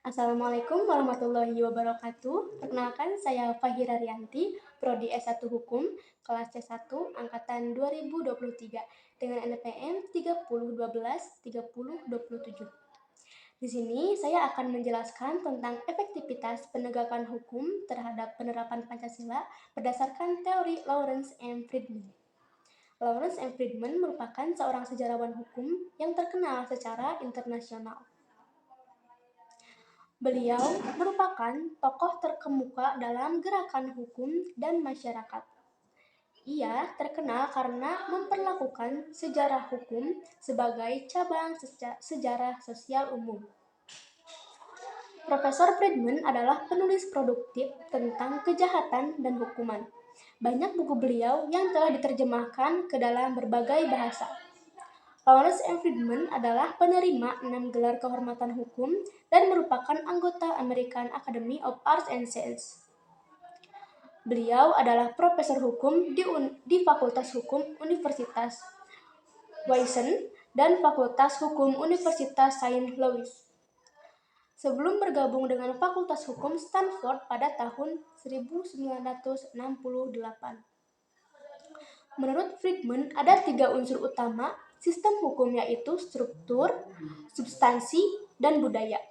Assalamualaikum warahmatullahi wabarakatuh. Perkenalkan, saya Fahira Rianti, Prodi S1 Hukum, kelas C1, Angkatan 2023, dengan NPM 3012-3027. Di sini, saya akan menjelaskan tentang efektivitas penegakan hukum terhadap penerapan Pancasila berdasarkan teori Lawrence M. Friedman. Lawrence M. Friedman merupakan seorang sejarawan hukum yang terkenal secara internasional. Beliau merupakan tokoh terkemuka dalam gerakan hukum dan masyarakat. Ia terkenal karena memperlakukan sejarah hukum sebagai cabang sejarah sosial umum. Profesor Friedman adalah penulis produktif tentang kejahatan dan hukuman. Banyak buku beliau yang telah diterjemahkan ke dalam berbagai bahasa. Lawrence M. Friedman adalah penerima 6 gelar kehormatan hukum dan merupakan anggota American Academy of Arts and Sciences. Beliau adalah profesor hukum di Fakultas Hukum Universitas Washington dan Fakultas Hukum Universitas Saint Louis. Sebelum bergabung dengan Fakultas Hukum Stanford pada tahun 1968. Menurut Friedman, ada 3 unsur utama sistem hukum, yaitu struktur, substansi, dan budaya.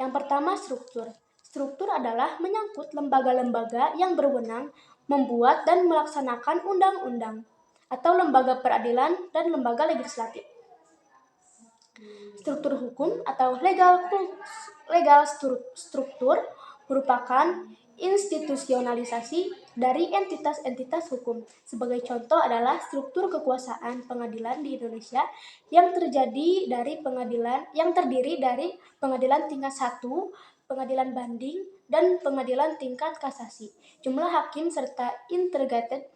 Yang pertama, struktur. Struktur adalah menyangkut lembaga-lembaga yang berwenang membuat dan melaksanakan undang-undang, atau lembaga peradilan dan lembaga legislatif. Struktur hukum atau legal struktur merupakan institusionalisasi dari entitas-entitas hukum. Sebagai contoh adalah struktur kekuasaan pengadilan di Indonesia yang terdiri dari pengadilan tingkat 1, pengadilan banding, dan pengadilan tingkat kasasi, jumlah hakim, serta integrated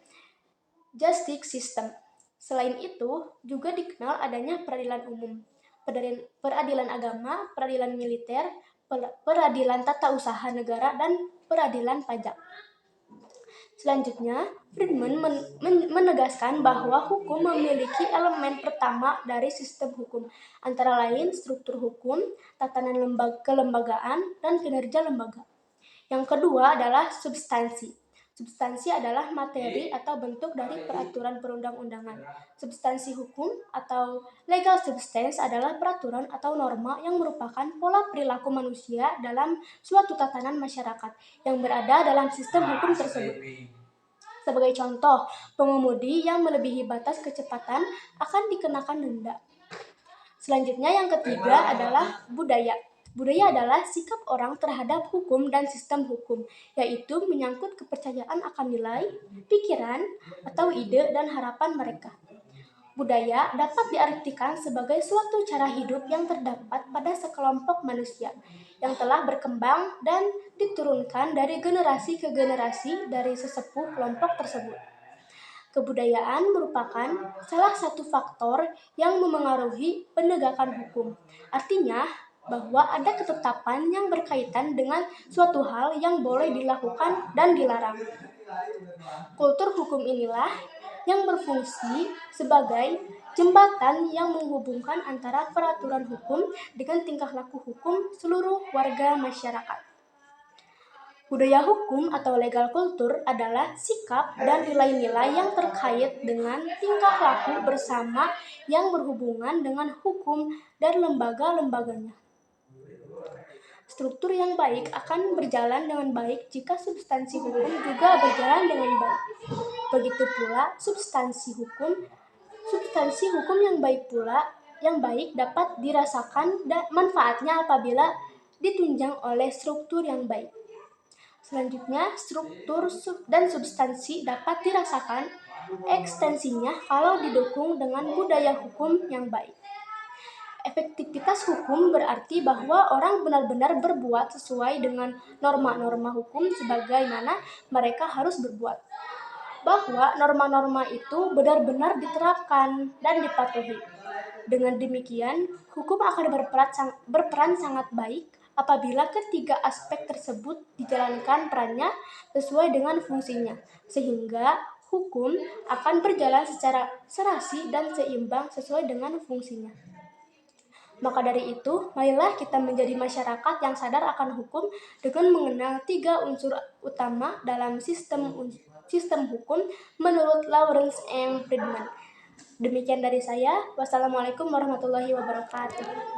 justice system. Selain itu, juga dikenal adanya peradilan umum, peradilan agama, peradilan militer, peradilan tata usaha negara, dan peradilan pajak. Selanjutnya, Friedman menegaskan bahwa hukum memiliki elemen pertama dari sistem hukum, antara lain struktur hukum, tatanan kelembagaan, dan kinerja lembaga. Yang kedua adalah substansi. Substansi adalah materi atau bentuk dari peraturan perundang-undangan. Substansi hukum atau legal substance adalah peraturan atau norma yang merupakan pola perilaku manusia dalam suatu tatanan masyarakat yang berada dalam sistem hukum tersebut. Sebagai contoh, pengemudi yang melebihi batas kecepatan akan dikenakan denda. Selanjutnya, yang ketiga adalah budaya. Budaya adalah sikap orang terhadap hukum dan sistem hukum, yaitu menyangkut kepercayaan akan nilai, pikiran, atau ide dan harapan mereka. Budaya dapat diartikan sebagai suatu cara hidup yang terdapat pada sekelompok manusia, yang telah berkembang dan diturunkan dari generasi ke generasi dari sesepuh kelompok tersebut. Kebudayaan merupakan salah satu faktor yang memengaruhi penegakan hukum. Artinya, bahwa ada ketetapan yang berkaitan dengan suatu hal yang boleh dilakukan dan dilarang. Kultur hukum inilah yang berfungsi sebagai jembatan yang menghubungkan antara peraturan hukum dengan tingkah laku hukum seluruh warga masyarakat. Budaya hukum atau legal culture adalah sikap dan nilai-nilai yang terkait dengan tingkah laku bersama yang berhubungan dengan hukum dan lembaga-lembaganya. Struktur yang baik akan berjalan dengan baik jika substansi hukum juga berjalan dengan baik. Begitu pula substansi hukum yang baik dapat dirasakan manfaatnya apabila ditunjang oleh struktur yang baik. Selanjutnya, struktur dan substansi dapat dirasakan ekstensinya kalau didukung dengan budaya hukum yang baik. Efektivitas hukum berarti bahwa orang benar-benar berbuat sesuai dengan norma-norma hukum sebagaimana mereka harus berbuat. Bahwa norma-norma itu benar-benar diterapkan dan dipatuhi. Dengan demikian, hukum akan berperan sangat baik apabila ketiga aspek tersebut dijalankan perannya sesuai dengan fungsinya, sehingga hukum akan berjalan secara serasi dan seimbang sesuai dengan fungsinya. Maka dari itu, marilah kita menjadi masyarakat yang sadar akan hukum dengan mengenal 3 unsur utama dalam sistem hukum menurut Lawrence M. Friedman. Demikian dari saya. Wassalamualaikum warahmatullahi wabarakatuh.